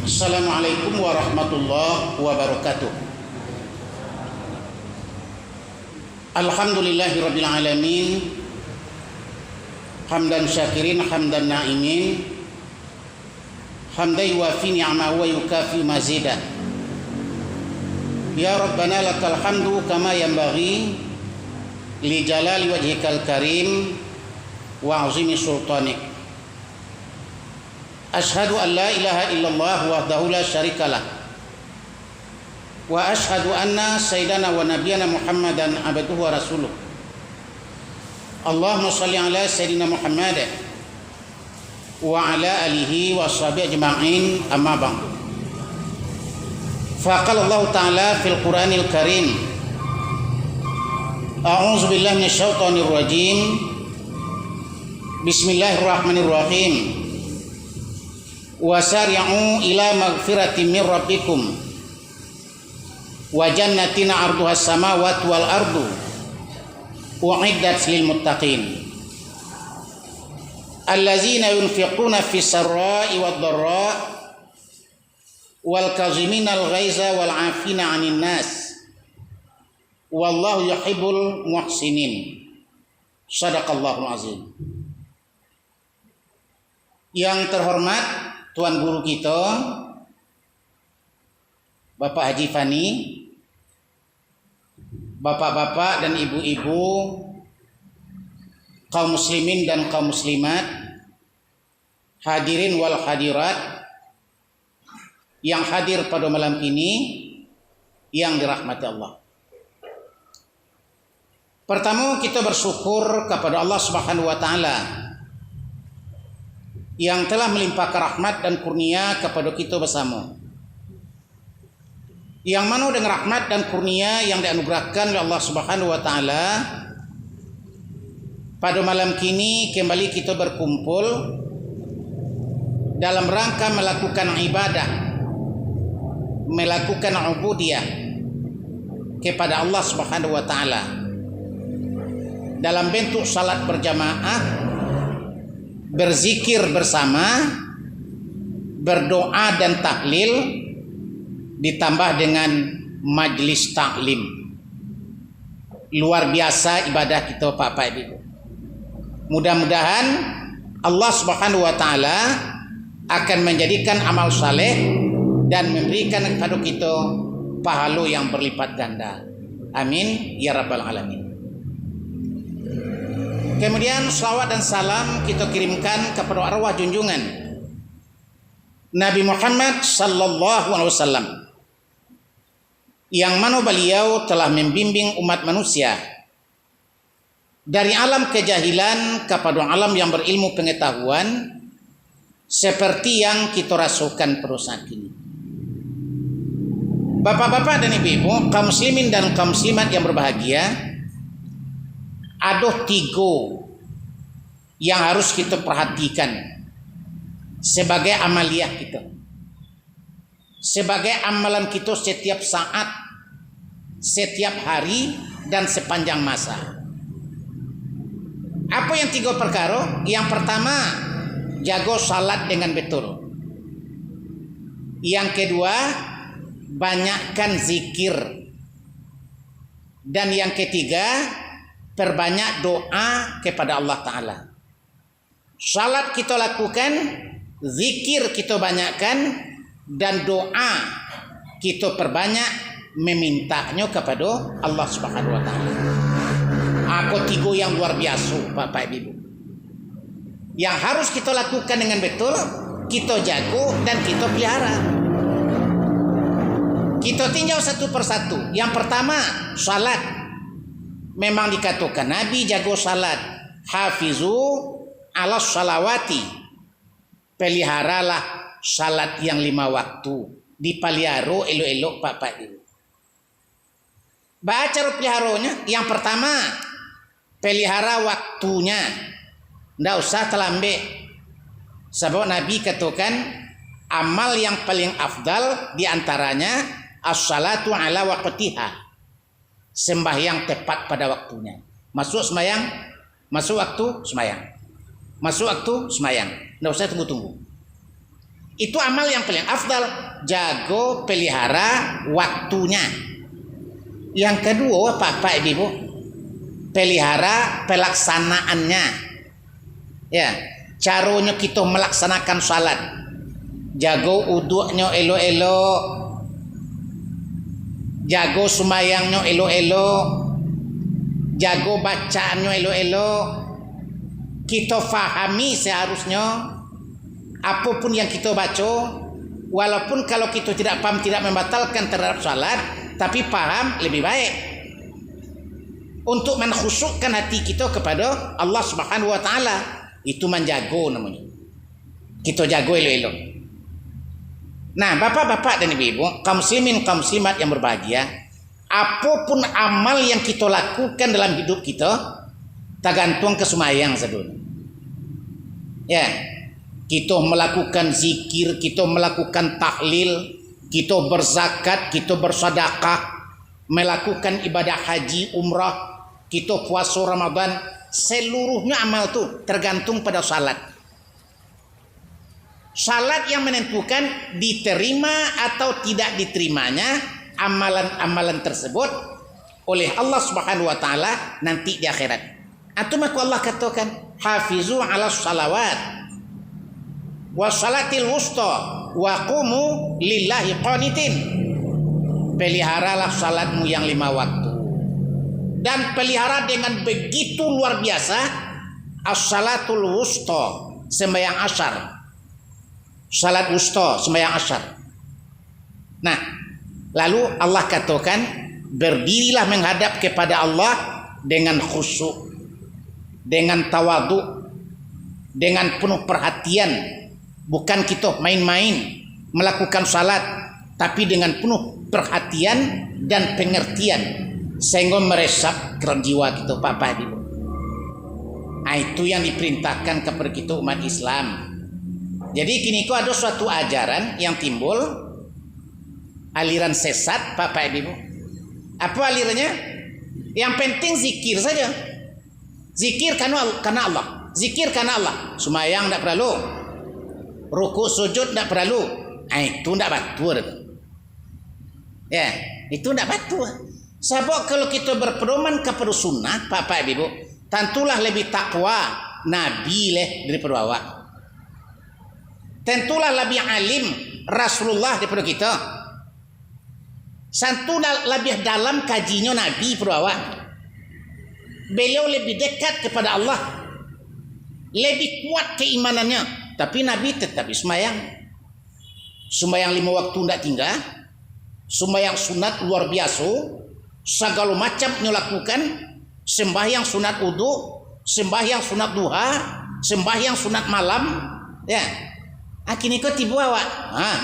Assalamualaikum warahmatullahi wabarakatuh. Alhamdulillahirabbil alamin. Hamdan syakirin, hamdan na'imin. Hamdan yuwafi ni'amahu wa yukafi mazidah. Ya Rabbana lakal hamdu kama yanbaghi li jalali wajhikal karim wa azimi sultanik. Ashhadu an la ilaha illallah wahdahu la syarikalah wa ashhadu anna sayyidana wa nabiyana Muhammadan abduhu wa rasuluh. Allahumma shalli ala sayyidina Muhammad wa ala alihi wa sahbihi ajma'in, amma ba'du. Faqala Allah ta'ala fil Qur'anil Karim, a'udzu billahi minasyaitonir rajim. Bismillahirrahmanirrahim. Wasari'u ila magfiratin min rabbikum wa jannatin 'arduhas samawati wal ardu u'iddat lil muttaqin allazina yunfiquna fis sarra'i wad dharra wal kaziminal ghaiza wal 'afina 'anil nas wallahu yuhibbul muhsinin. Shadaqallahul azim. Yang terhormat Tuan Guru kita Bapak Haji Fani, bapak-bapak dan ibu-ibu, kaum muslimin dan kaum muslimat, hadirin wal hadirat yang hadir pada malam ini yang dirahmati Allah. Pertama, kita bersyukur kepada Allah Subhanahu wa taala yang telah melimpahkan rahmat dan kurnia kepada kita bersama. Yang mana dengan rahmat dan kurnia yang dianugerahkan oleh Allah Subhanahu wa taala, pada malam kini kembali kita berkumpul dalam rangka melakukan ibadah, melakukan ubudiyah kepada Allah Subhanahu wa taala dalam bentuk salat berjamaah, berzikir bersama, berdoa dan tahlil, ditambah dengan majlis taklim. Luar biasa ibadah kita Bapak Ibu. Mudah-mudahan Allah Subhanahu wa taala akan menjadikan amal saleh dan memberikan kepada kita pahala yang berlipat ganda. Amin ya rabbal alamin. Kemudian salawat dan salam kita kirimkan kepada arwah junjungan Nabi Muhammad sallallahu alaihi wasallam, yang mana beliau telah membimbing umat manusia dari alam kejahilan kepada alam yang berilmu pengetahuan seperti yang kita rasakan pada saat ini. Bapak-bapak dan ibu-ibu, kaum muslimin dan kaum muslimat yang berbahagia, ada 3 yang harus kita perhatikan sebagai amaliyah kita, sebagai amalan kita setiap saat, setiap hari dan sepanjang masa. Apa yang 3 perkara? Yang pertama, jaga salat dengan betul. Yang kedua, banyakkan zikir. Dan yang ketiga, perbanyak doa kepada Allah Ta'ala. Salat kita lakukan, zikir kita banyakkan, dan doa kita perbanyak memintanya kepada Allah Subhanahu wa taala. Aku 3 yang luar biasa Bapak Ibu, yang harus kita lakukan dengan betul, kita jaga dan kita pelihara. Kita tinjau satu persatu. Yang pertama, salat. Memang dikatakan Nabi jago salat, hafizu ala salawati, peliharalah salat yang 5 waktu, dipelihara elok-elok Bapak Ibu. Baca peliharanya, yang pertama pelihara waktunya, ndak usah terlambat. Sebab Nabi katakan amal yang paling afdal diantaranya as-salatu ala waqtiha, sembahyang tepat pada waktunya. Masuk sembahyang, masuk waktu sembahyang, masuk waktu sembahyang. Nggak usah tunggu-tunggu. Itu amal yang paling afdal. Jago pelihara waktunya. Yang kedua, Bapak Ibu, pelihara pelaksanaannya. Ya, caranya kita melaksanakan salat. Jago uduknya elo-elo, jago sembahyangnya elo-elo, jago bacaannya elo-elo. Kita fahami seharusnya apapun yang kita baca, walaupun kalau kita tidak paham tidak membatalkan terhadap salat, tapi paham lebih baik untuk mengkhusyukkan hati kita kepada Allah Subhanahu wa taala. Itu menjago namanya. Kita jago elo-elo. Nah, bapak-bapak dan ibu-ibu, kaum muslimin, kaum muslimat yang berbahagia, apapun amal yang kita lakukan dalam hidup kita, tergantung ke sembahyang saudara. Ya, kita melakukan zikir, kita melakukan tahlil, kita berzakat, kita bersedekah, melakukan ibadah haji, umrah, kita puasa Ramadan, seluruhnya amal itu tergantung pada salat. Salat yang menentukan diterima atau tidak diterimanya amalan-amalan tersebut oleh Allah Subhanahu wa taala nanti di akhirat. Atau maka Allah katakan, hafizu ala salawat wa salatil wusta wa qumu lillahi qanitin. Peliharalah salatmu yang 5 waktu. Dan pelihara dengan begitu luar biasa as-salatul wusta, sembahyang asyar. Salat wusta, sembahyang asyar. Nah, lalu Allah katakan, berdirilah menghadap kepada Allah dengan khusyuk, dengan tawadhu, dengan penuh perhatian. Bukan kita main-main melakukan salat, tapi dengan penuh perhatian dan pengertian sehingga meresap ke jiwa kita, Bapak Ibu. Nah, itu yang diperintahkan kepada kita umat Islam. Jadi kini kok ada suatu ajaran yang timbul, aliran sesat, Bapak Ibu. Apa alirannya? Yang penting zikir saja. Zikir karena Allah. Zikir karena Allah. Sembahyang tidak perlu. Rukuk sujud tidak perlu. Itu tidak batul. Ya, itu tidak batul. Sebab kalau kita berpedoman kepada sunnah, Bapak Ibu, tentulah lebih takwa Nabi daripada awak. Tentulah lebih alim Rasulullah daripada kita. Tentulah lebih dalam kajinya Nabi daripada awak. Beliau lebih dekat kepada Allah, lebih kuat keimanannya. Tapi Nabi tetap sembahyang. Sembahyang 5 waktu tidak tinggal. Sembahyang sunat luar biasa. Segala macam lakukan. Sembahyang sunat wudu, sembahyang sunat duha, sembahyang sunat malam. Ya. Akhirnya kau tiba awak.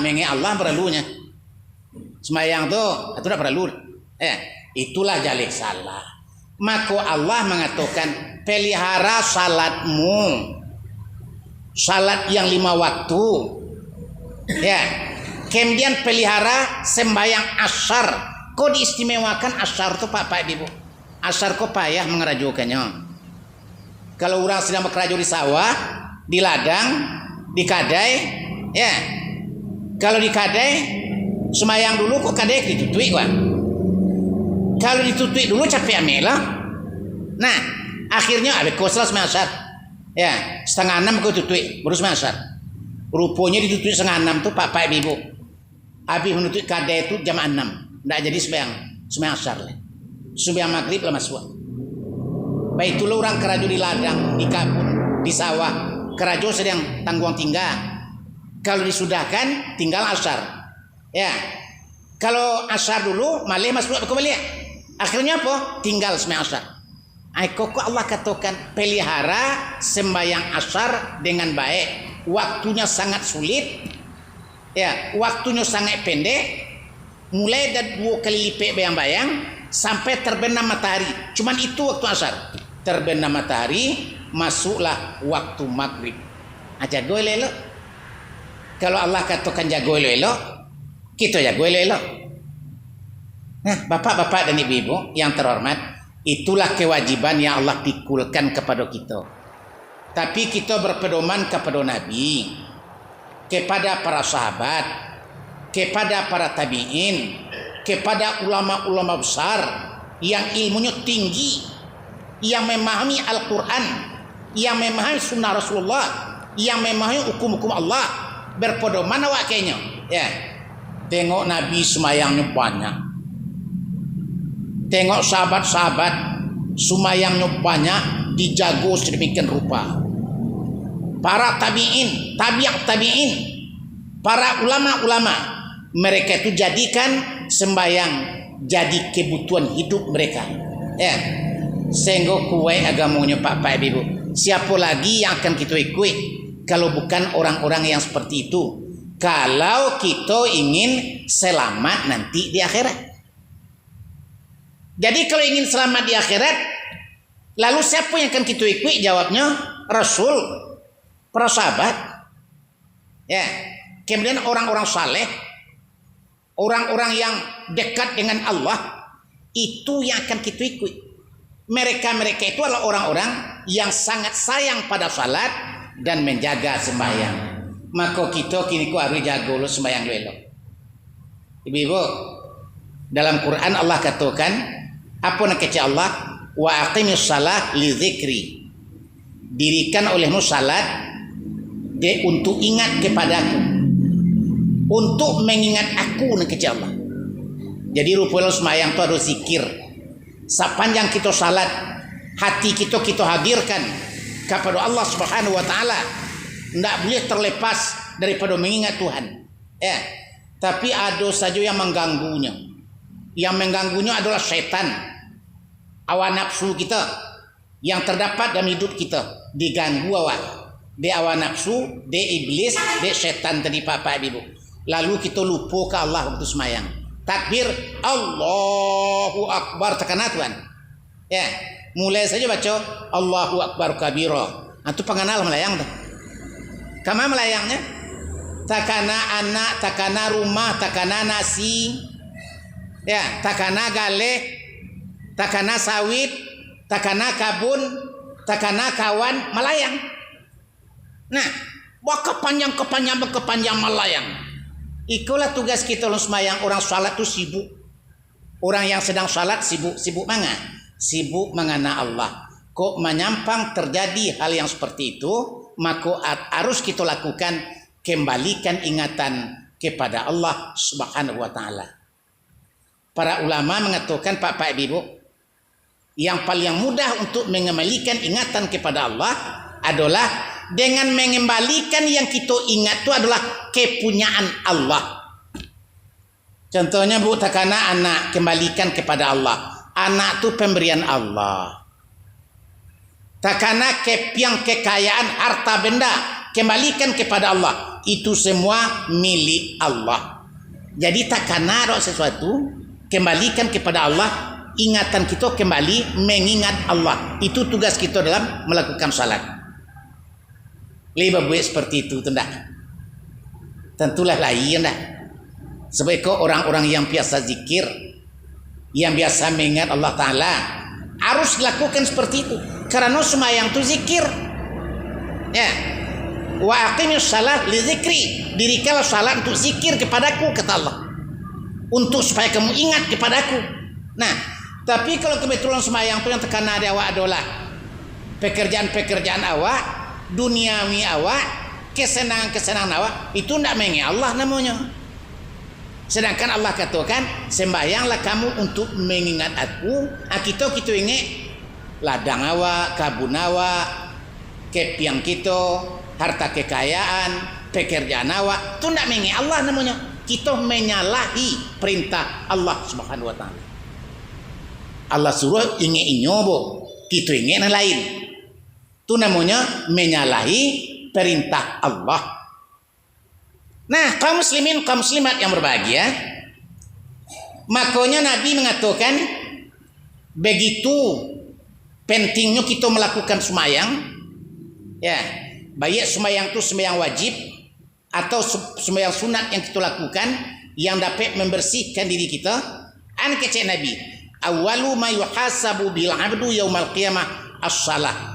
Mengenai Allah perlunya. Sembahyang tu, itu tidak perlu. Itulah jalih salah. Maka Allah mengatakan, pelihara salatmu. Salat yang 5 waktu. Ya. Kemudian pelihara sembahyang asyar. Kau diistimewakan asyar tu Bapak Ibu. Asyar kau payah mengerajukannya. Kalau orang sedang bekerja di sawah, di ladang, di kadai, ya. Kalau di kadai, sembahyang dulu kok kadai ditutui gua. Kalau ditutui dulu capek amela. Nah, akhirnya abis koslas sembahyang. Ya, 5:30 kau tutui, baru sembahyang. Rupanya ditutui 5:30 tuh Bapak Ibu. Habis menutui kadai itu jam 6. Tidak jadi sembahyang asyar. Sembahyang maghrib lah masuk. Baik itulah orang kerja di ladang, di kebun, di sawah. Kerajo sedang tanggung tinggal. Kalau disudahkan tinggal asyar. Ya. Kalau asyar dulu malah masuk kembali. Akhirnya apa? Tinggal sembahyang asyar. Kok Allah katakan pelihara sembahyang asyar dengan baik. Waktunya sangat sulit. Ya, waktunya sangat pendek. Mulai dari 2 kali lipat bayang-bayang sampai terbenam matahari. Cuman itu waktu asyar. Terbenam matahari, masuklah waktu maghrib. Jago elok. Kalau Allah katakan jago elok, kita jago elok. Nah, bapak-bapak dan ibu-ibu yang terhormat, itulah kewajiban yang Allah pikulkan kepada kita. Tapi kita berpedoman kepada Nabi. kepada para sahabat, kepada para tabi'in, kepada ulama-ulama besar yang ilmunya tinggi, yang memahami Al-Quran, yang memahami sunnah Rasulullah, yang memahami hukum-hukum Allah, berpedoman awak kayaknya. Ya, tengok Nabi semayangnya banyak, tengok sahabat-sahabat semayangnya banyak, dijago sedemikian rupa. Para tabi'in, tabi'in, para ulama-ulama, mereka itu jadikan sembayang jadi kebutuhan hidup mereka. Ya, sehingga kuat agamanya Pak Ibu. Siapa lagi yang akan kita ikut kalau bukan orang-orang yang seperti itu? Kalau kita ingin selamat nanti di akhirat. Jadi kalau ingin selamat di akhirat, lalu siapa yang akan kita ikut? Jawabnya Rasul, para sahabat. Ya, kemudian orang-orang saleh, orang-orang yang dekat dengan Allah, itu yang akan kita ikut. Mereka itu adalah orang-orang yang sangat sayang pada salat dan menjaga sembahyang. Maka kita kini harus jaga lo sembahyang elok. Ibu-ibu, dalam Quran Allah katakan, apa nak kata Allah? Wa aqimis salah li dzikri. Dirikan olehmu salat untuk ingat kepadaku, untuk mengingat aku, nak kata Allah. Jadi rupanya sembahyang itu harus zikir. Sepanjang kita salat, hati kita hadirkan kepada Allah Subhanahu wa taala. Tidak boleh terlepas daripada mengingat Tuhan. Ya. Tapi ada saja yang mengganggunya. Yang mengganggunya adalah setan, hawa nafsu kita yang terdapat dalam hidup kita, diganggu awak. Di hawa nafsu, di iblis, di setan tadi Bapak Ibu. Lalu kita lupa ke Allah waktu sembahyang. Takbir Allahu Akbar tekana Tuhan. Ya, mulai saja baca Allahu Akbar kabira. Itu pengenal melayang tuh. Kama melayangnya? Takana anak, takana rumah, takana nasi. Ya, takana gale, takana sawit, takana kabun, takana kawan melayang. Nah, kepanjang melayang. Itulah tugas kita dalam sembahyang. Orang salat itu sibuk. Orang yang sedang salat sibuk mana? Sibuk mengana Allah. Kok menyampang terjadi hal yang seperti itu, maka harus kita lakukan, kembalikan ingatan kepada Allah Subhanahu wa taala. Para ulama mengatakan Pak Ibu, yang paling mudah untuk mengembalikan ingatan kepada Allah adalah dengan mengembalikan yang kita ingat itu adalah kepunyaan Allah. Contohnya Bu, takana anak, kembalikan kepada Allah. Anak itu pemberian Allah. Takana yang kekayaan harta benda, kembalikan kepada Allah. Itu semua milik Allah. Jadi takana ada sesuatu, kembalikan kepada Allah. Ingatan kita kembali mengingat Allah. Itu tugas kita dalam melakukan salat. Lebih baik seperti itu, tidak? Tentulah lain, tidak? Sebab orang-orang yang biasa zikir, yang biasa mengingat Allah Ta'ala, harus lakukan seperti itu. Karena sembahyang itu zikir. Ya. Wa aqimis salat li zikri. Dirikanlah salat untuk zikir kepadaku, kata Allah. Untuk supaya kamu ingat kepadaku. Nah, tapi kalau kebetulan sembahyang itu yang tekanan ada awak adalah pekerjaan-pekerjaan awak, duniawi awak, kesenangan-kesenangan awak, itu tidak mengingat Allah namanya. Sedangkan Allah katakan, sembahyanglah kamu untuk mengingat aku. Kita ingat ladang awak, kabun awak, kepiang kita, harta kekayaan, pekerjaan awak, itu tidak mengingat Allah namanya. Kita menyalahi perintah Allah Subhanahu wa taala. Allah suruh ingat inyobo, kita ingat yang lain. Itu namanya menyalahi perintah Allah. Nah, kaum muslimin, kaum muslimat yang berbahagia, makanya Nabi mengatakan begitu pentingnya kita melakukan sembahyang. Ya, baik sembahyang itu sembahyang wajib atau sembahyang sunat yang kita lakukan yang dapat membersihkan diri kita. An kata Nabi, awalu ma yuhasabu bil 'abdu yaumal qiyamah as-salah.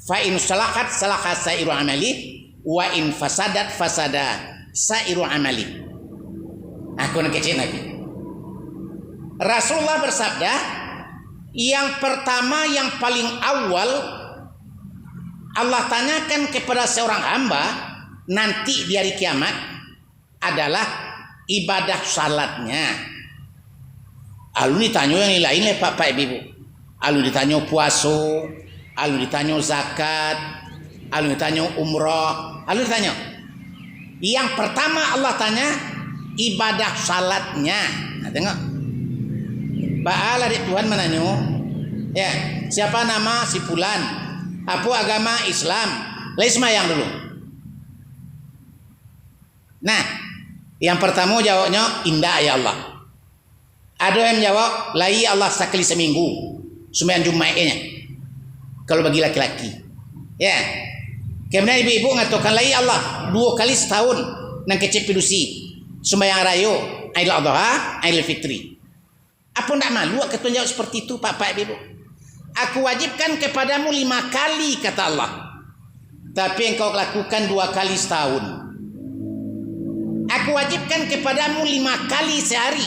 Fa in salahat salaha sa'iru amali wa in fasadat fasada sairu amali. Aku nak kecil Nabi. Rasulullah bersabda, yang pertama yang paling awal Allah tanyakan kepada seorang hamba nanti di hari kiamat adalah ibadah salatnya. Lalu ditanya yang lain lah Pak Ibu. Lalu ditanya puasa, lalu ditanya zakat, lalu ditanya umrah, lalu ditanya. Yang pertama Allah tanya ibadah salatnya. Nah, tengok. Ba'ala di Tuhan menanya, ya, siapa nama si fulan? Apa agama Islam? Lai semayang dulu. Nah, yang pertama jawabnya indah ya Allah. Ada yang jawab lai Allah sekali seminggu, sembahyang Jumatnya. Kalau bagi laki-laki, ya. Kemudian ibu-ibu ngatakan lai Allah 2 kali setahun nang kecil pidusi, sembahyang rayo, Idul Adha, Idul Fitri. Apa ndak malu aku jawab seperti itu Pak Ibu? Aku wajibkan kepadamu 5 kali kata Allah. Tapi engkau lakukan 2 kali setahun. Aku wajibkan kepadamu 5 kali sehari.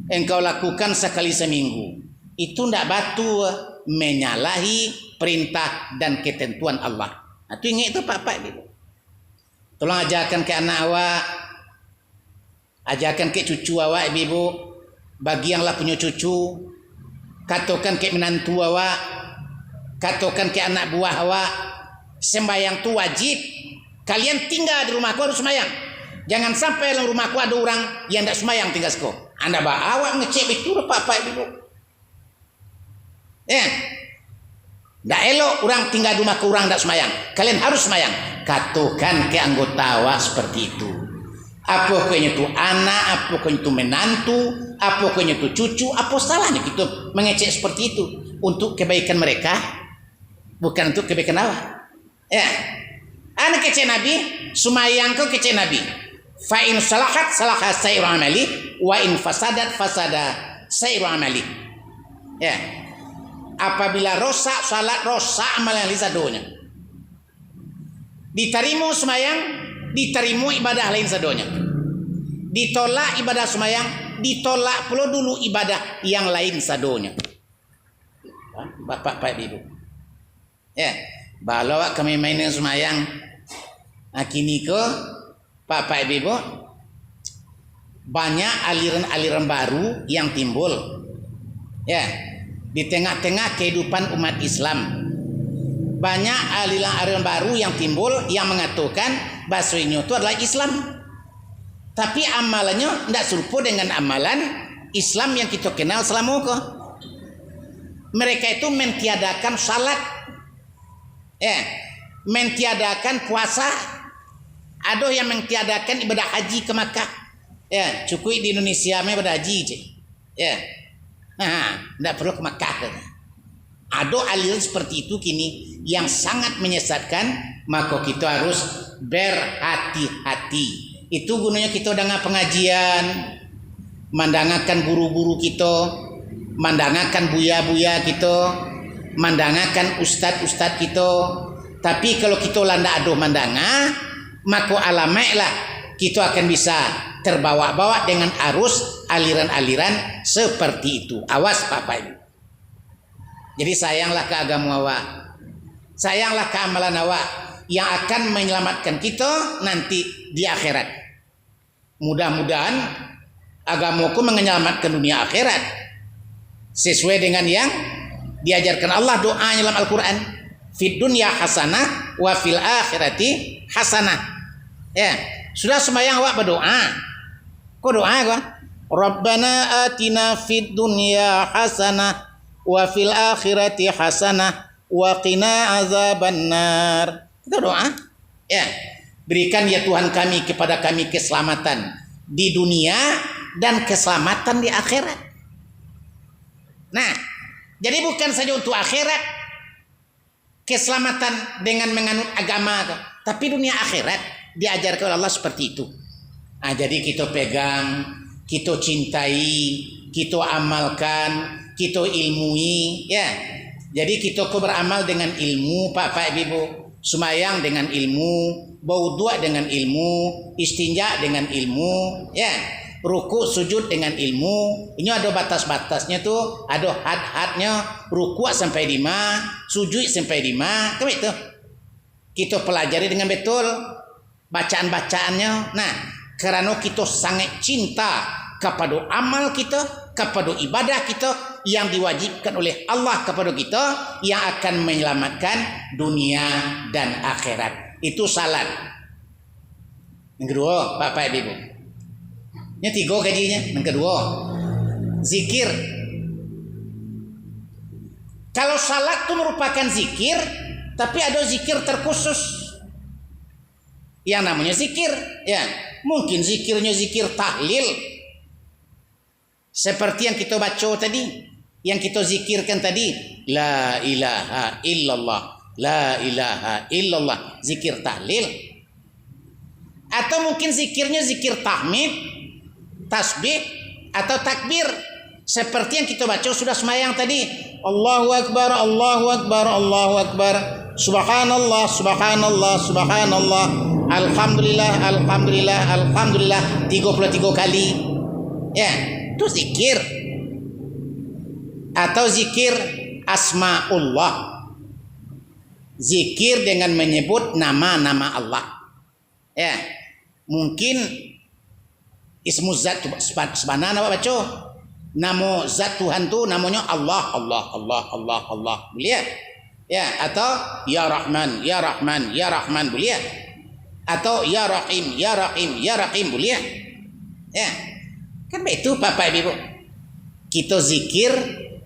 Engkau lakukan sekali seminggu. Itu ndak batu menyalahi perintah dan ketentuan Allah. Nah, itu ingat itu Pak Ibu. Tolong ajarkan ke anak awak, ajarkan ke cucu awak ibu. Bagi yang lah punya cucu, katakan ke menantu awak, katakan ke anak buah awak, sembahyang tu wajib. Kalian tinggal di rumahku harus sembahyang. Jangan sampai dalam rumahku ada orang yang tidak sembahyang tinggal sekolah. Anda bawa awak ngecek itu Pak Ibu. Ya, tidak elok orang tinggal di rumahku orang tidak sembahyang. Kalian harus sembahyang. Katakan ke anggota awak seperti itu. Apa kayaknya itu anak, apa kayaknya itu menantu, apa kayaknya itu cucu, apa salahnya kita mengecek seperti itu untuk kebaikan mereka, bukan untuk kebaikan awak. Ya, anak kecek Nabi, sumayang kau kecek Nabi. Fa in salahat salaha sairu amali, wa in fasadat fasada sairu amali. Ya, apabila rosak salat, rosak amalan lisadonya. Diterima sumayang, diterima ibadah lain sadonya. Ditolak ibadah semayang, ditolak pula dulu ibadah yang lain sadonya. Bapak Ibu. Ya, bawa kami mainin semayang. Kini ke Bapak Ibu, banyak aliran-aliran baru yang timbul. Ya, di tengah-tengah kehidupan umat Islam. Banyak aliran-aliran baru yang timbul yang mengatakan bahasanya itu adalah Islam. Tapi amalannya tidak serupa dengan amalan Islam yang kita kenal selama ini. Mereka itu mentiadakan salat, ya, mentiadakan puasa. Ada yang mentiadakan ibadah haji ke Makkah. Ya, cukup di Indonesia ibadah haji je. Ya, tidak perlu ke Makkah. Ada aliran seperti itu kini yang sangat menyesatkan, maka kita harus berhati-hati. Itu gunanya kita dengan pengajian, mandangakan guru-guru kita, mandangakan buya-buya kita, mandangakan ustad-ustad kita. Tapi kalau kita landa aduh mandanga, maka alamaklah kita akan bisa terbawa-bawa dengan arus aliran-aliran seperti itu. Awas Bapak Ibu. Jadi sayanglah ke agama awak, sayanglah ke amalan awak yang akan menyelamatkan kita nanti di akhirat. Mudah-mudahan agamaku menyelamatkan dunia akhirat sesuai dengan yang diajarkan Allah doanya dalam Al-Quran. Fid dunya hasanah wa fil akhirati hasanah. Ya, sudah sembahyang awak berdoa. Kok doa kok? Rabbana atina fid dunya hasanah wa fil akhirati hasanah wa qina azabannar. Itu doa. Ya. Berikan ya Tuhan kami kepada kami keselamatan di dunia dan keselamatan di akhirat. Nah, jadi bukan saja untuk akhirat keselamatan dengan menganut agama, tapi dunia akhirat diajarkan oleh Allah seperti itu. Nah, jadi kita pegang, kita cintai, kita amalkan, kita ilmui, ya. Jadi kita beramal dengan ilmu Pak Ibu Semayang dengan ilmu, baudhu' dengan ilmu, istinja dengan ilmu, ya. Ruku sujud dengan ilmu. Ini ada batas-batasnya tuh, ada had-hadnya. Ruku sampai di mana, sujud sampai di mana, kan itu. Kita pelajari dengan betul bacaan-bacaannya. Nah, karena kita sangat cinta kepada amal kita, kepada ibadah kita yang diwajibkan oleh Allah kepada kita, yang akan menyelamatkan dunia dan akhirat. Itu salat. Yang kedua, Bapak Ibu. Ini 3 gajinya. Yang kedua, zikir. Kalau salat itu merupakan zikir, tapi ada zikir terkhusus yang namanya zikir, ya. Mungkin zikirnya zikir tahlil, seperti yang kita baca tadi, yang kita zikirkan tadi, la ilaha illallah, la ilaha illallah, zikir tahlil. Atau mungkin zikirnya zikir tahmid, tasbih atau takbir, seperti yang kita baca sudah semayang tadi, Allahu akbar, Allahu akbar, Allahu akbar, subhanallah, subhanallah, subhanallah, alhamdulillah, alhamdulillah, alhamdulillah, 33 kali, ya. Itu zikir. Atau zikir asmaullah, zikir dengan menyebut nama-nama Allah, ya. Mungkin ismu zat sebenarnya apa baca? Nama zat Tuhan tu namanya Allah, Allah, Allah, Allah, Allah. Boleh? Ya, atau ya Rahman, ya Rahman, ya Rahman, boleh? Atau ya Rahim, ya Rahim, ya Rahim, boleh? Ya. Kan itu Bapak Ibu. Kita zikir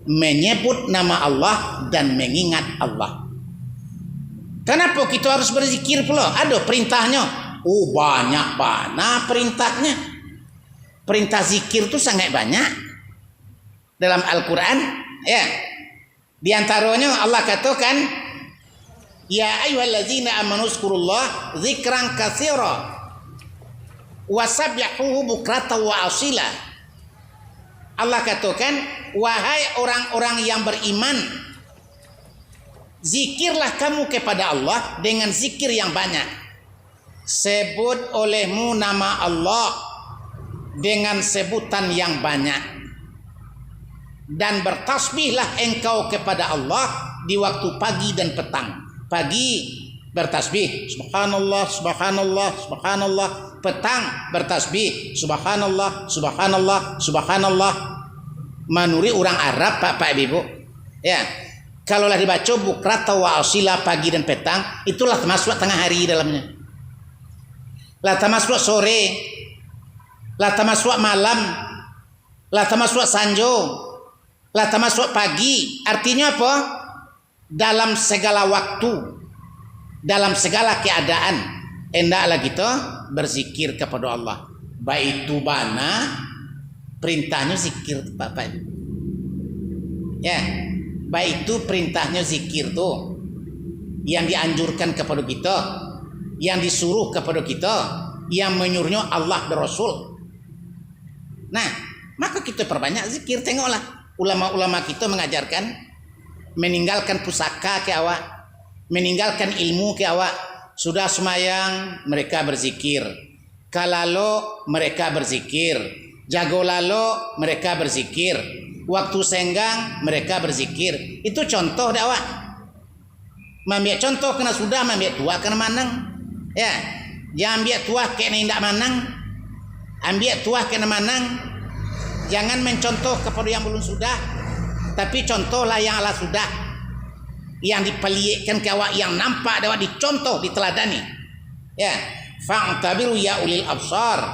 menyebut nama Allah dan mengingat Allah. Kenapa kita harus berzikir pula? Ada perintahnya. Oh, banyak perintahnya. Perintah zikir itu sangat banyak dalam Al-Quran, ya. Di antaranya Allah katakan, ya ayyuhallazina amanu zkurullah dzikran katsira wasabbihuhu bukratan wa asila. Allah katakan, wahai orang-orang yang beriman, zikirlah kamu kepada Allah dengan zikir yang banyak. Sebut olehmu nama Allah dengan sebutan yang banyak, dan bertasbihlah engkau kepada Allah di waktu pagi dan petang. Pagi bertasbih subhanallah, subhanallah, subhanallah. Petang bertasbih subhanallah, subhanallah, subhanallah. Menurut orang Arab, Bapak Ibu, ya, kalaulah dibaca bukrata wa asila, pagi dan petang, itulah termasuk tengah hari dalamnya. Lah termasuk sore, lah termasuk malam, lah termasuk sanjo, lah termasuk pagi. Artinya apa? Dalam segala waktu, dalam segala keadaan, hendaklah kita berzikir kepada Allah. Baik itu bana, perintahnya zikir, Bapak. Ya, baik itu perintahnya zikir tuh, yang dianjurkan kepada kita, yang disuruh kepada kita, yang menyuruhnya Allah dan Rasul. Nah, maka kita perbanyak zikir. Tengoklah ulama-ulama kita mengajarkan, meninggalkan pusaka ke awak, meninggalkan ilmu ke awak. Sudah semayang mereka berzikir, kalalo mereka berzikir, jagolalo mereka berzikir, waktu senggang mereka berzikir. Itu contoh dakwah. Ambil contoh kena sudah, ambil tua kena manang, ya. Jangan ambil tua kena indak manang, ambil tua kena manang. Jangan mencontoh kepada yang belum sudah, tapi contohlah yang ala sudah, yang dipeliikkan ke awak, yang nampak dapat dicontoh, diteladani. Ya, fa'tabiru ya ulil absar,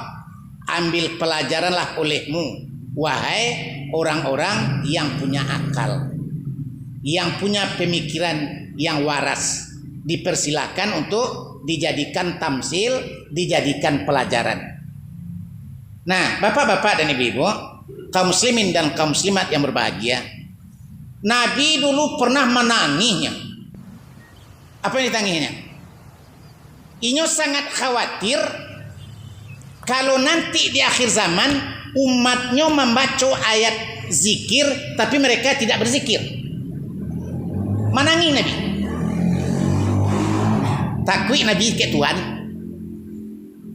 ambil pelajaranlah olehmu, wahai orang-orang yang punya akal, yang punya pemikiran yang waras. Dipersilakan untuk dijadikan tamsil, dijadikan pelajaran. Nah, bapak-bapak dan ibu-ibu, kaum muslimin dan kaum muslimat yang berbahagia, Nabi dulu pernah menangisnya. Apa yang ditangisnya? Inyo sangat khawatir kalau nanti di akhir zaman umatnya membaca ayat zikir tapi mereka tidak berzikir. Menangis Nabi. Takut Nabi ke Tuhan.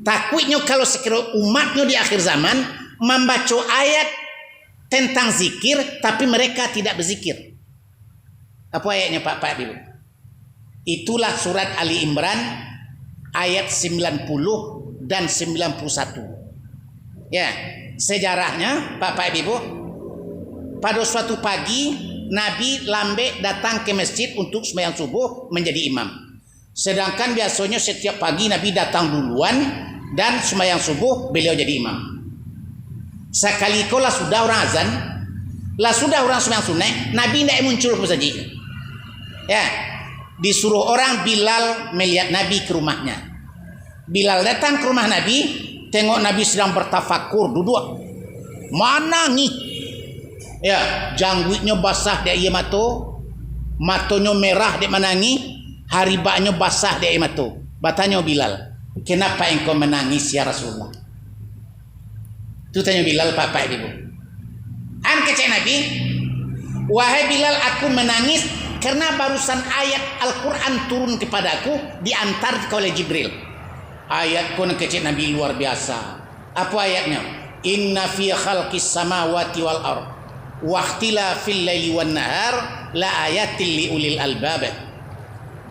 Takutnya kalau sekiranya umatnya di akhir zaman membaca ayat tentang zikir tapi mereka tidak berzikir. Apa ayatnya Pak Ibu? Itulah surat Ali Imran ayat 90 dan 91. Ya, sejarahnya Pak Ibu, pada suatu pagi Nabi lambe datang ke masjid untuk sembahyang subuh menjadi imam. Sedangkan biasanya setiap pagi Nabi datang duluan dan sembahyang subuh beliau jadi imam. Sekali lah sudah orang azan, lah sudah orang sembahyang sunnah, Nabi tidak muncul ke masjid. Ya, disuruh orang Bilal melihat Nabi ke rumahnya. Bilal datang ke rumah Nabi, tengok Nabi sedang bertafakur, duduk. Mana nih? Ya, jangguitnya basah dia mato, matonya merah dia menangi, haribanya basah dia mato. Batanya Bilal, kenapa engkau menangis ya Rasulullah? Itu tanya Bilal, Pak Ibu. An kecek Nabi, wahai Bilal, aku menangis karena barusan ayat Al-Quran turun kepadaku diantar oleh Jibril. Ayat kun kecek Nabi luar biasa. Apa ayatnya? Inna fi khalqis samawati wal ardh waqtilafil laili wan nahar la ayatil liulil albab.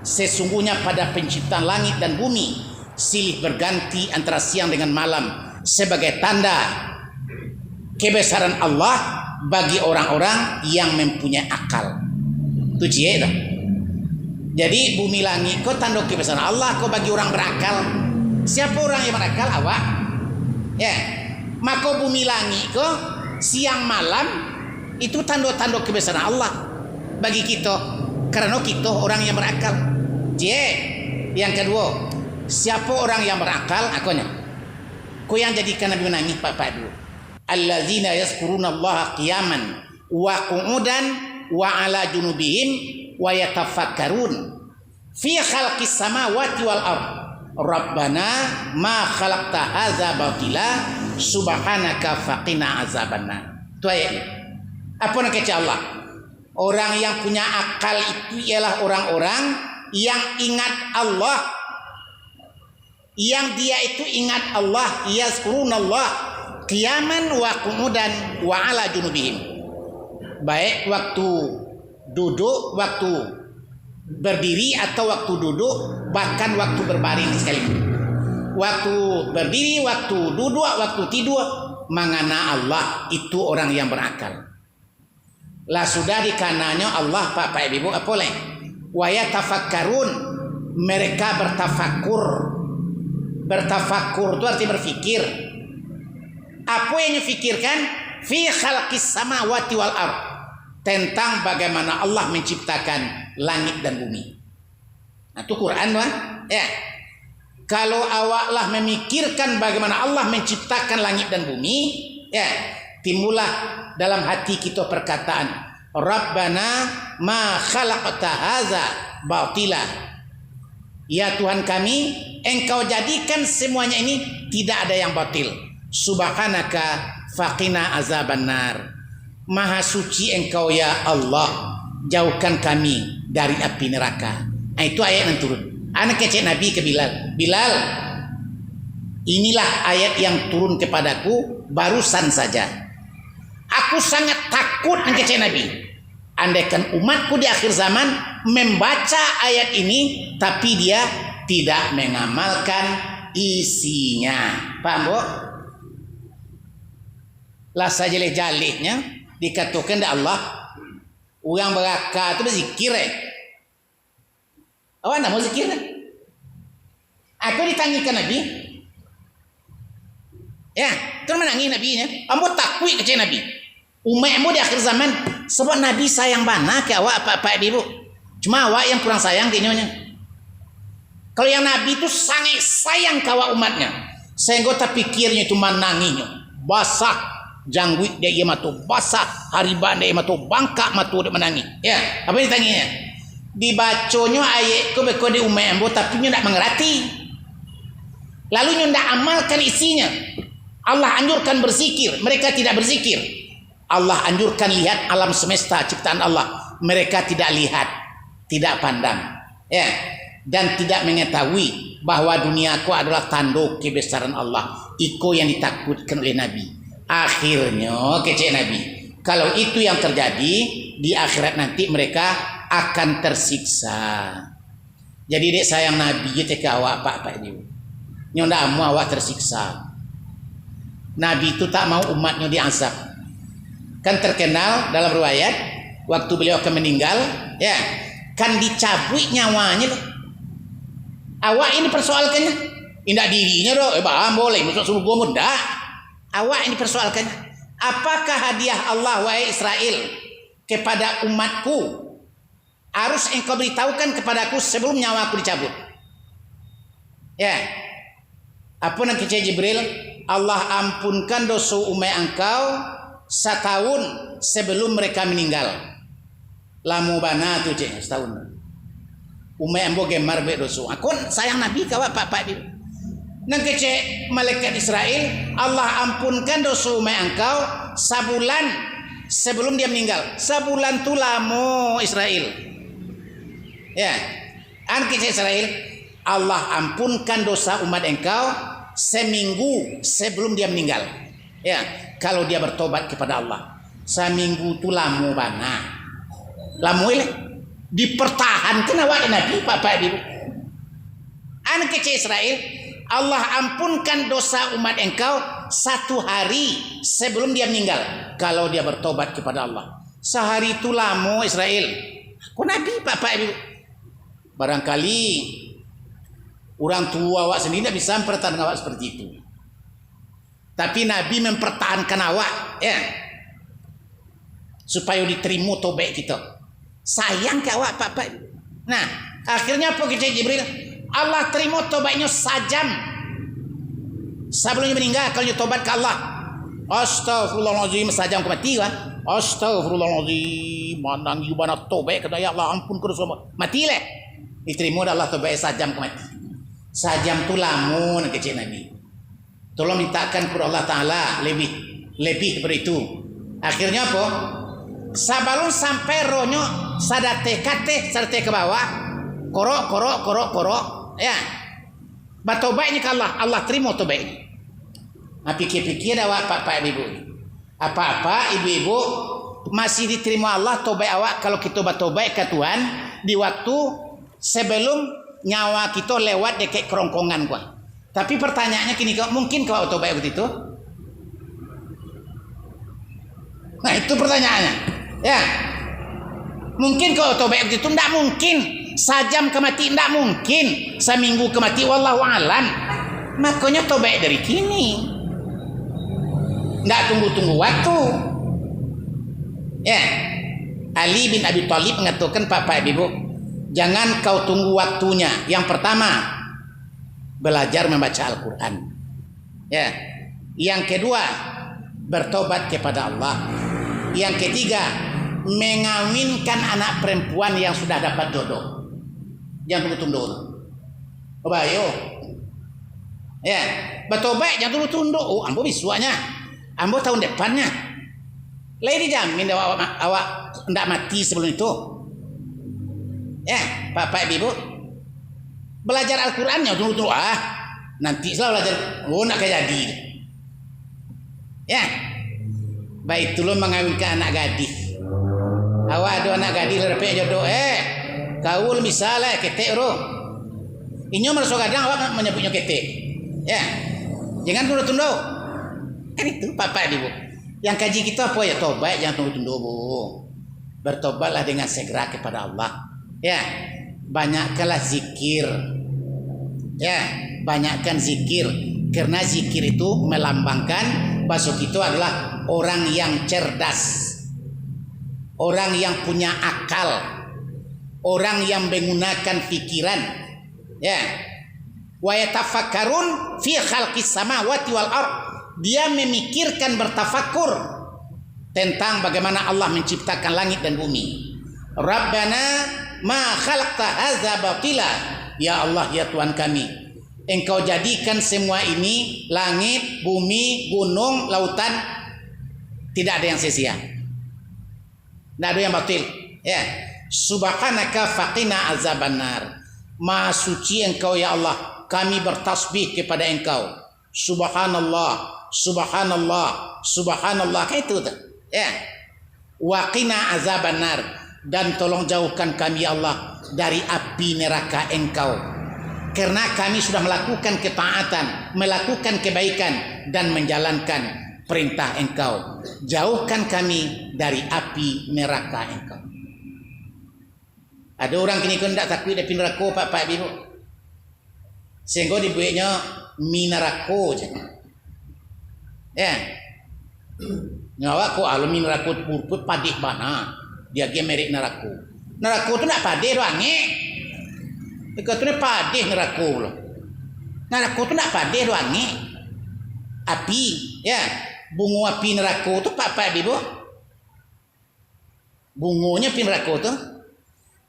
Sesungguhnya pada penciptaan langit dan bumi silih berganti antara siang dengan malam sebagai tanda kebesaran Allah bagi orang-orang yang mempunyai akal. Itu cie dah. Jadi bumi langit kau tanda kebesaran Allah, kau bagi orang berakal. Siapa orang yang berakal? Awak. Ya. Maka bumi langit kau siang malam itu tanda-tanda kebesaran Allah bagi kita karena kita orang yang berakal. Yang kedua, siapa orang yang berakal? Akunya. Kau yang jadikan Nabi menangis Pak Ibu. Allazina yazkuruna Allah qiyaman wa qu'udan wa ala junubihim wa yatafakkarun fi khalqis samawati wal ardh. Rabbana ma khalaqta hadza batila subhanaka faqina azabannar. Itu ayatnya. Apa nak kata Allah? Orang yang punya akal itu ialah orang-orang yang ingat Allah, yang dia itu ingat Allah, yazkurunallah qiyaman wa qu'udan wa ala junubihim. Baik waktu duduk, waktu berdiri atau waktu duduk, bahkan waktu berbaring sekalipun. Waktu berdiri, waktu duduk, waktu tidur, mengana Allah, itu orang yang berakal. Lah sudah dikananya Allah Pak Ibu apa boleh? Wa yatafakkarun, mereka bertafakur. Bertafakur itu arti berfikir. Apa yang difikirkan? Fi khalqis samawati wal ardh, tentang bagaimana Allah menciptakan langit dan bumi. Nah, itu Quran lah. Ya. Kalau awaklah memikirkan bagaimana Allah menciptakan langit dan bumi, ya, timbullah dalam hati kita perkataan Rabbana ma khalaqta hadza batila. Ya Tuhan kami, engkau jadikan semuanya ini tidak ada yang batil. Subhanaka faqina azabannar. Maha suci engkau ya Allah, jauhkan kami dari api neraka. Nah, itu ayat yang turun. Anak kecil Nabi ke Bilal, Bilal, inilah ayat yang turun kepadaku barusan saja. Aku sangat takut anak kecil Nabi. Andaikan umatku di akhir zaman membaca ayat ini tapi dia tidak mengamalkan isinya. Paham, Bu? Lah saja jalihnya dikatakan oleh Allah, orang berakal itu berzikir. Awak nak mau zikir? Aku ditanyakan Nabi. Ya, terus menangis Nabi nya. Ambo takut kecil Nabi. Umatmu di akhir zaman sebab Nabi sayang banget ke awak Pak Ibu. Cuma awak yang kurang sayang ke nyonya. Kalau yang Nabi itu sangat sayang ke awak umatnya. Sehingga tak pikirnya itu menanginya. Basah jangguit dia ia matu, basah hariban dia matu, bangkak matu dia menangis. Ya, apa yang ditanya? Dibaconya ayat ko beko di umat ambo tapi nyo tak mengerti. Lalu nyo tak amalkan isinya. Allah anjurkan berzikir, mereka tidak berzikir. Allah anjurkan lihat alam semesta ciptaan Allah, mereka tidak lihat, tidak pandang. Ya. dan tidak mengetahui bahwa duniaku adalah tanduk kebesaran Allah. Iko yang ditakutkan oleh Nabi. Akhirnya kecek Nabi. Kalau itu yang terjadi di akhirat nanti mereka akan tersiksa. Jadi dek sayang Nabi ketika awak pak ini. Nyonda amu awak tersiksa. Nabi itu tak mau umatnya diazab. Kan terkenal dalam riwayat waktu beliau akan meninggal, ya, kan dicabut nyawanya loh. Awak ini persoalkannya, indah dirinya doh, bang boleh masuk surga mudah. Awak ini persoalkannya. Apakah hadiah Allah wahai Israel kepada umatku harus engkau beritahukan kepadaku sebelum nyawaku dicabut? Ya, apa nak kecil Jibril? Allah ampunkan dosa umat engkau setahun sebelum mereka meninggal. Lamu bana tu cik setahun. Umat ambo gemar be dosa. Aku sayang Nabi kau pak di. Nang kecik malaikat Israel, Allah ampunkan dosa umat engkau sebulan sebelum dia meninggal. Sebulan tu lama Israel. Ya, an kecik Israel, Allah ampunkan dosa umat engkau seminggu sebelum dia meninggal. Ya, kalau dia bertobat kepada Allah. Seminggu tu lama bana. Lama ile dipertahankan awak Nabi Pak Ibu. An kecil Israel, Allah ampunkan dosa umat engkau 1 hari sebelum dia meninggal. Kalau dia bertobat kepada Allah. Sehari itu lama Israel. Kau Nabi Pak Ibu. Barangkali orang tua awak sendiri tidak bisa mempertahankan awak seperti itu. Tapi Nabi mempertahankan awak, ya, supaya diterima tobat kita. Sayang ke awak Pak. Nah, akhirnya apa kita Jibril? Allah terima tobatnya sajam sebelumnya meninggal. Kalau dia tobat ke Allah, astagfirullahaladzim, sajam mati kan? Astagfirullahaladzim, mana gimana tobat kata ya Allah ampun ku semua mati leh. Diterima Allah tobat sajam mati. Sajam tu lamun kecil Nabi. Tolong mintakan kepada Allah Ta'ala lebih beritu. Akhirnya apa? Sebelum sampai rohnya sadate ke bawah, korok, ya. Bertobatnya ke Allah, Allah terima tobat ini. Nah, pikir-pikir awak Pak Ibu. Apa-apa ibu-ibu masih diterima Allah tobat awak kalau kita bertobat ke Tuhan di waktu sebelum nyawa kita lewat dekat kerongkongan gua. Tapi pertanyaannya kini, mungkin kau tobat begitu? Nah itu pertanyaannya. Ya, mungkin kau tobat begitu? Tidak mungkin. Sajam kemati tidak mungkin. Seminggu kemati wallahu alam. Makanya tobat dari kini. Tidak tunggu-tunggu waktu. Ya, Ali bin Abi Thalib mengatakan Pak Ibu, jangan kau tunggu waktunya. Yang pertama, belajar membaca Al-Quran. Ya. Yang kedua, bertobat kepada Allah. Yang ketiga, mengawinkan anak perempuan yang sudah dapat jodoh. Jangan tunggu-tunggu. Bayo. Ya, bertobat jangan tunggu-tunggu. Oh, ambo bisuanya. Ambo tahun depannya. Lagi dijamin awak tidak mati sebelum itu. Ya, Bapak Ibu. Belajar Al-Quran ya tunggu nanti selalu belajar nak jadi ya. Baik dulu mengawinkan anak gadis. Awak ada anak gadis lepek jodoh kaul misalnya ketek roh inyo merasa kadang awak menyebutnya ketek ya. Jangan tunda-tunda kan itu Bapak Ibu. Yang kaji kita apa ya? Tobat, jangan tunggu-tunggu Bu. Bertobatlah dengan segera kepada Allah ya. Banyakkanlah zikir. Ya, banyakkan zikir karena zikir itu melambangkan bahwa kita adalah orang yang cerdas. Orang yang punya akal. Orang yang menggunakan pikiran. Ya. Wa yatafakkarun fi khalqis samawati wal ard. Dia memikirkan, bertafakur tentang bagaimana Allah menciptakan langit dan bumi. Rabbana ma khalaqta hadza batila. Ya Allah, ya Tuhan kami, Engkau jadikan semua ini, langit, bumi, gunung, lautan, tidak ada yang sia-sia, tidak ada yang batil. Ya, subhanaka faqina azabannar. Maha suci Engkau ya Allah, kami bertasbih kepada Engkau. Subhanallah, subhanallah, subhanallah. Kayak itu tuh. Ya. Wa qina azabannar, dan tolong jauhkan kami ya Allah dari api neraka Engkau. Karena kami sudah melakukan ketaatan, melakukan kebaikan dan menjalankan perintah Engkau. Jauhkan kami dari api neraka Engkau. Ada orang kini kan tak takut dari neraka pak ibu. Sehingga dibuatnya minarako je. Ya. Nyawa ko alumi neraka purput padik bana. Dia ge merik neraka. Neraka tu nak padik doang ngek. Dekat tu ni padik neraka pula. Neraka tu nak padik doang ngek. Api, ya. Bunga api neraka tu pak ibu. Bungonya api neraka tu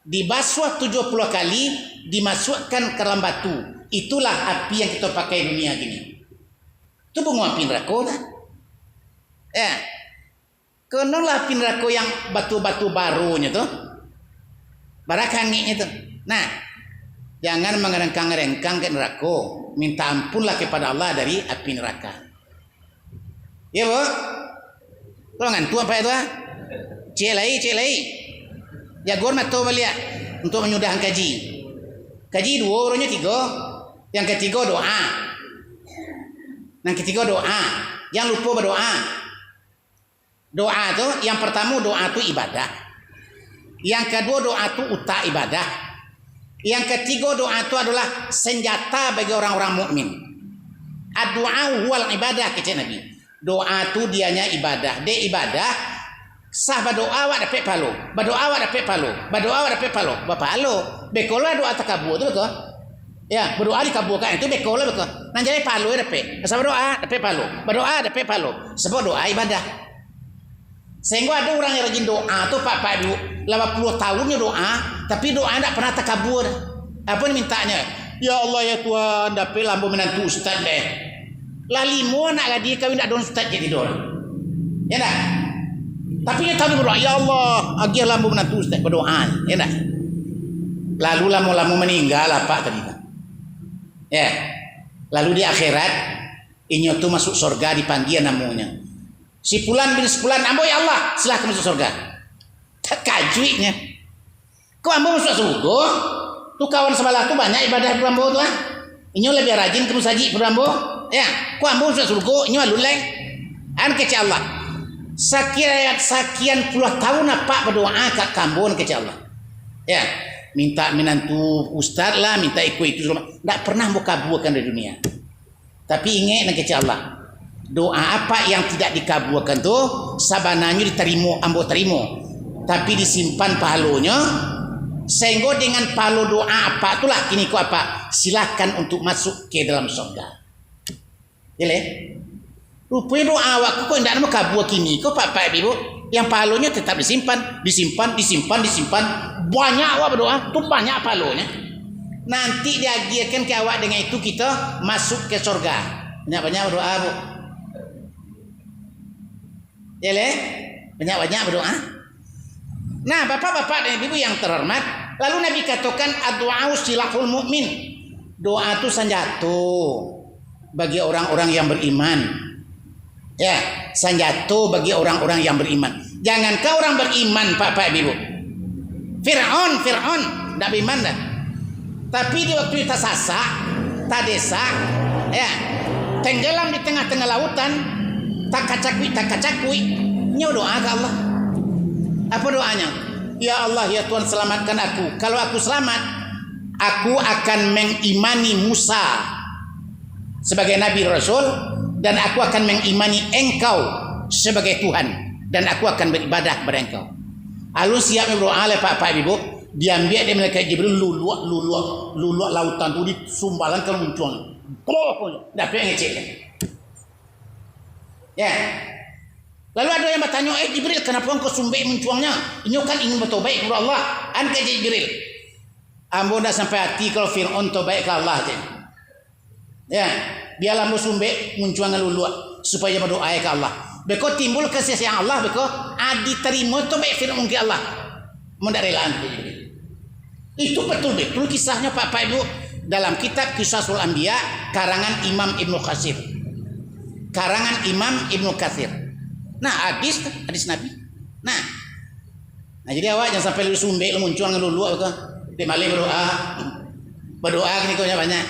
dibasuh 70 kali, dimasukkan ke dalam batu. Itulah api yang kita pakai dunia gini. Itu bunga api neraka kan? Ya. Kenalah api neraka yang batu-batu barunya tu. Barakangnya tu. Nah, jangan mengerengkang-rengkang ke neraka. Minta ampunlah kepada Allah dari api neraka. Ya, Bu? Tolongan tu apa itu? Cek lagi. Jagoan atau balik untuk menyudahkan kaji. Kaji 2, orangnya 3. Yang ketiga doa. Jangan lupa berdoa. Doa tu yang pertama doa tu ibadah. Yang kedua doa tu utak ibadah. Yang ketiga doa tu adalah senjata bagi orang-orang mukmin. Ad-du'a huwal ibadah kata Nabi. Doa tu dianya ibadah. Dia ibadah sah berdoa awak dapat pahala. Berdoa awak dapat pahala. Bapa pahala. Bekola doa takabur tu betul? Ya, berdoa dikabulkan itu bekola betul. Nan jadi pahala dapat. Asal berdoa dapat pahala. Berdoa dapat pahala. Sebab doa ibadah. Sehingga ada orang yang rajin doa tu pak ibu 80 tahunnya doa, tapi doa tak pernah takabur. Apa ni mintanya? Ya Allah ya Tuhan, dapat lampu menantu ustaz deh. Lah 5 anak dia kawin tak ada ustaz jadi dor. Ya dah. Tapi dia tahu berdoa, ya Allah, agilah lampu menantu ustaz berdoa. Ya dah. Lalu lama-lama meninggal apa tadi? Ya. Lalu di akhirat inyo tu masuk surga dipanggil namanya. Si Fulan bin Fulan, ambo ya Allah, silahkan masuk surga. Tak kajuinya. Kau ambo masuk surga? Tu kawan sebelah tu banyak ibadah berambo tu ah. Inyo lebih rajin ke musaji berambo. Ya, kau ambo masuk surga, inyo alulai. An kecil Allah. Sekian puluh tahun apa berdoa kat kambon kecil Allah. Ya, minta menantu ustaz lah, minta ikut itu semua. Tak pernah kabulkan di dunia. Tapi ingat nak kecil Allah. Doa apa yang tidak dikabulkan tu sabananya diterima, ambo terima. Tapi disimpan pahalanya. Sehingga dengan pahala doa apa itulah kini ku apa? Silakan untuk masuk ke dalam surga. Boleh? Rupanya doa awak kau tidak nak kabur kini kau pak ibu yang pahalanya tetap disimpan banyak awak berdoa tu banyak pahalanya nanti diagihkan ke awak dengan itu kita masuk ke surga banyak berdoa bu ya le banyak berdoa. Nah bapak-bapak dan ibu yang terhormat, lalu Nabi katakan ad-du'a silahul mu'min, doa itu senjata bagi orang-orang yang beriman. Ya, senjata bagi orang-orang yang beriman. Jangankah orang beriman pak ibu. Fir'aun tak beriman dah. Tapi di waktu kita sasak, tak desa, ya, tenggelam di tengah-tengah lautan, tak kacakui, nyo doa ke Allah. Apa doanya? Ya Allah ya Tuhan selamatkan aku. Kalau aku selamat, aku akan mengimani Musa sebagai Nabi Rasul. Dan aku akan mengimani engkau sebagai Tuhan. Dan aku akan beribadah kepada engkau. Lalu siap berdoa oleh pak ibu. Diambil dia malaikat Jibril luluak lautan tu disumbalan ke muncul. Dapat yang ngecek. Ya. Lalu ada yang bertanya, Jibril kenapa engkau sumbek munculnya? Ini kan ingin bertobat kepada Allah. Angkat Jibril. Ambo dah sampai hati kalau Fir'aun tobat ke Allah je. Ya. Biarlah musumbek muncuang luluak supaya berdoa ke Allah. Beko timbul kasih sayang Allah beko adi terima tu baik firman ke Allah. Mun dak relaan. Itu betul-betul kisahnya Pak Ibu dalam kitab Qisasul Anbiya karangan Imam Ibnu Katsir. Karangan Imam Ibnu Katsir. Nah, hadis Nabi. Nah, jadi awak jangan sampai lu sumbe lu muncul ngelulu apa di mali berdoa gini kau banyak.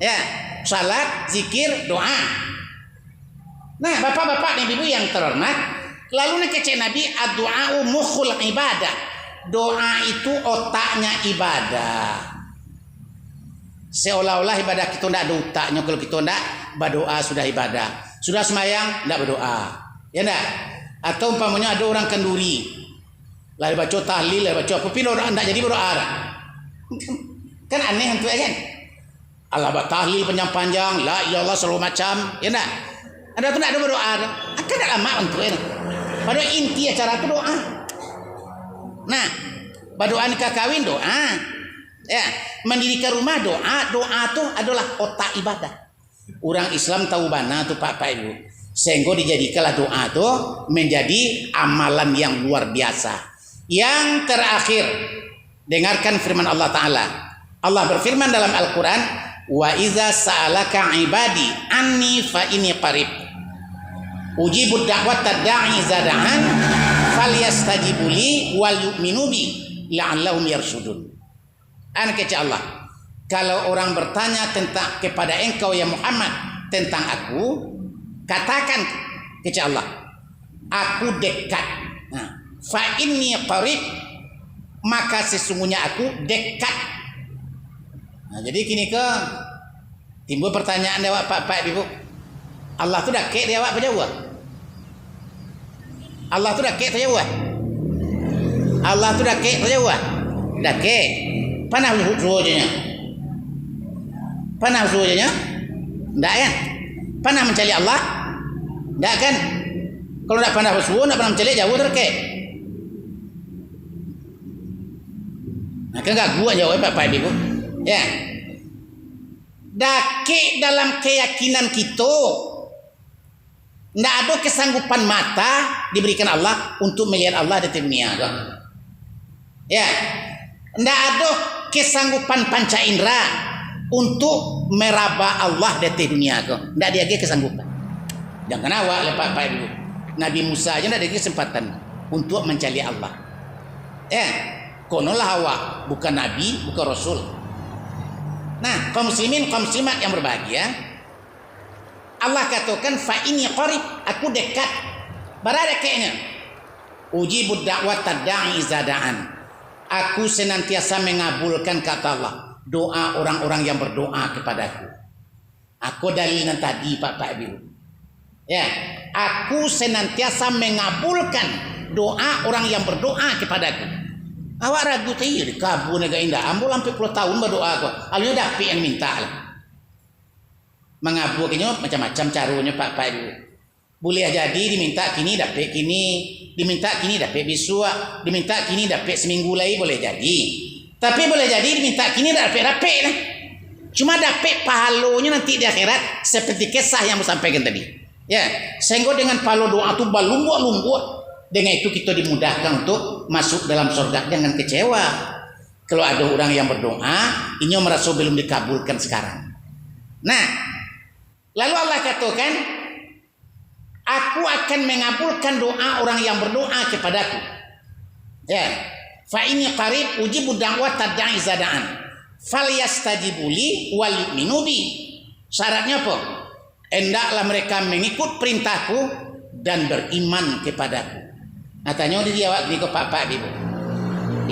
Ya, salat, zikir, doa. Nah, bapak-bapak dan ibu yang terhormat, lalu kece Nabi ad-du'a'u mukhul ibadah. Doa itu otaknya ibadah. Seolah-olah ibadah kita tidak ada otaknya. Kalau kita tidak berdoa sudah ibadah. Sudah semayang tidak berdoa. Ya enggak? Atau umpamanya ada orang kenduri. Lalu baca tahlil, lalu baca apa. Tapi tidak jadi berdoa. Kan aneh itu kan? Allah tahlil panjang-panjang. La ilallah selalu macam. Ya enggak? Ada tu tidak ada berdoa. Kan tidak lama untuk ini. Padahal inti acara itu doa. Nah, berdoa nikah kawin doa. Ya, mendirikan rumah doa. Doa itu adalah otak ibadah. Orang Islam tahu bana tuh Pak Ibu. Sehingga dijadikanlah doa itu menjadi amalan yang luar biasa. Yang terakhir, dengarkan firman Allah Ta'ala. Allah berfirman dalam Al-Quran, wa iza sa'alaka ibadi anni fa inni qarib ujibud da'watad da'i zada'an falyastajibuli wal yu'minu bi la'allahum yarshudun. Kata Allah, kalau orang bertanya tentang kepada engkau ya Muhammad tentang aku, katakan kata Allah, aku dekat. Nah, fa inni qarib, maka sesungguhnya aku dekat. Nah, jadi kini ke timbul pertanyaan awak Pak Ibu. Allah tu dekat dia awak berjawab. Allah tu dekat terjawab. Allah tu dekat terjawab. Dekat. Panah suhunya. Panah suhunya? Enggak kan? Panah mencari Allah? Enggak kan? Kalau enggak panah suhu, enggak pernah mencari jauh terkek. Nah, kan enggak gua jawab Pak Ibu. Ya. Dake dalam keyakinan kita. Tidak ada kesanggupan mata diberikan Allah untuk melihat Allah di dunia. Ya. Tidak ada kesanggupan panca indera untuk meraba Allah di dunia. Tidak ada kesanggupan. Jangan awak lepas Pak Ibu. Nabi Musa aja tidak ada kesempatan untuk mencari Allah. Ya. Konolah awak bukan Nabi, bukan Rasul. Nah, kaum muslimin, kaum muslimat yang berbahagia, Allah katakan fa inni qarib, aku dekat. Berada kayaknya. Ujibud da'watad da'i zada'an. Aku senantiasa mengabulkan kata Allah doa orang-orang yang berdoa kepadaku. Aku dalilnya tadi Pak Ibu. Ya, aku senantiasa mengabulkan doa orang yang berdoa kepadaku. Awak ragu tadi di kabur negara indah. Ambil sampai 10 tahun berdoa aku. Alhamdulillah dapat yang minta lah. Mengabulkannya macam-macam caranya Pak Ibu. Boleh jadi diminta kini dapat kini, diminta kini dapat besok, diminta kini dapat seminggu lagi boleh jadi. Tapi boleh jadi diminta kini dapat lah. Cuma dapat pahalanya nanti di akhirat seperti kisah yang saya sampaikan tadi. Ya, sehingga dengan pahala doa itu balunggu-lunggu. Dengan itu kita dimudahkan untuk masuk dalam surga. Jangan kecewa kalau ada orang yang berdoa ini merasa belum dikabulkan sekarang. Nah, lalu Allah katakan, aku akan mengabulkan doa orang yang berdoa kepadaku. Ya, fa inni qarib ujibu da'watad da'i zada'an falyastajibuli wal yu'minu bi. Syaratnya apa? Hendaklah mereka mengikut perintahku dan beriman kepadaku. Nah, tanya dia awak ni ke Pak Ibu.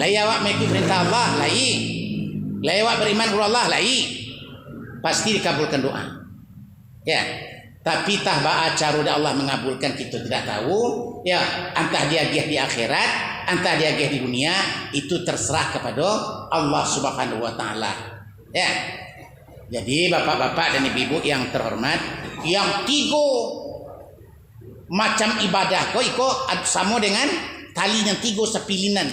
Lai awak mengikut perintah Allah, lai. Lai awak beriman kepada Allah, lai. Pasti dikabulkan doa. Ya. Tapi tah ba'a cara Allah mengabulkan kita tidak tahu. Ya, entah dia di akhirat, entah dia di dunia, itu terserah kepada Allah Subhanahu wa taala. Ya. Jadi bapak-bapak dan ibu-ibu yang terhormat, yang tiga macam ibadah kau ikut sama dengan tali yang tiga sepilinan,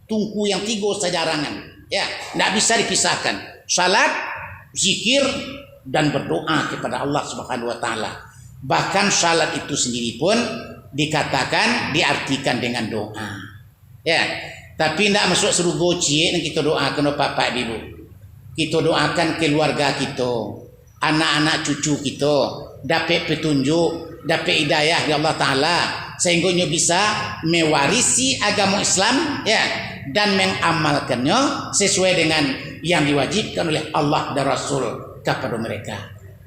tungku yang tiga sejarangan. Ya, tidak bisa dipisahkan. Salat, zikir dan berdoa kepada Allah Subhanahu wa taala. Bahkan salat itu sendiri pun dikatakan diartikan dengan doa. Ya. Tapi tidak masuk surga cie yang kita doakan bapak ibu. Kita doakan keluarga kita, anak-anak cucu kita dapat petunjuk, dapat hidayah dari Allah Taala sehingga bisa mewarisi agama Islam ya dan mengamalkannya sesuai dengan yang diwajibkan oleh Allah dan Rasul kepada mereka.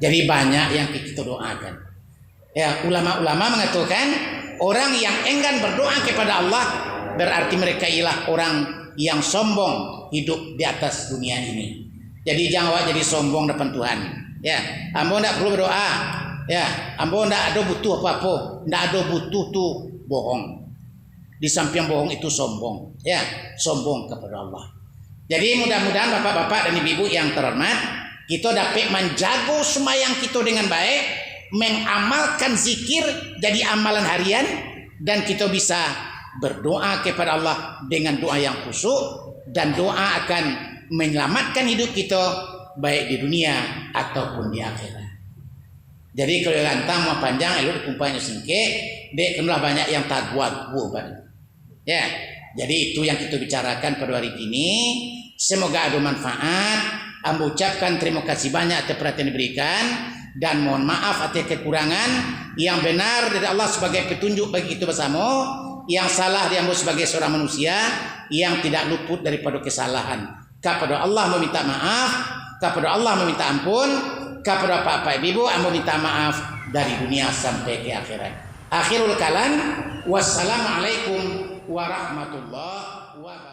Jadi banyak yang kita doakan. Ya, ulama-ulama mengatakan orang yang enggan berdoa kepada Allah berarti mereka ialah orang yang sombong hidup di atas dunia ini. Jadi jangan jadi sombong depan Tuhan. Ya, ambo tidak perlu berdoa. Ya, ambo tidak ada butuh apa-apa. Tidak ada butuh tuh bohong. Di samping bohong itu sombong. Ya, sombong kepada Allah. Jadi mudah-mudahan bapak-bapak dan ibu-ibu yang terhormat, kita dapat menjaga sembahyang kita dengan baik, mengamalkan zikir jadi amalan harian, dan kita bisa berdoa kepada Allah dengan doa yang khusyuk, dan doa akan menyelamatkan hidup kita baik di dunia ataupun di akhirat. Jadi kalau lantang mau panjang elok kumpanya singke, dek kenalah banyak yang tagwa ya. Jadi itu yang kita bicarakan pada hari ini. Semoga ada manfaat. Ambo ucapkan terima kasih banyak atas perhatian diberikan dan mohon maaf atas kekurangan. Yang benar dari Allah sebagai petunjuk bagi kita bersama, yang salah dari ambo sebagai seorang manusia yang tidak luput daripada kesalahan. Kepada Allah meminta maaf, kepada Allah meminta ampun, kepada Bapak Ibu ambo minta maaf dari dunia sampai ke akhirat. Akhirul kalam, wassalamualaikum warahmatullahi wabarakatuh.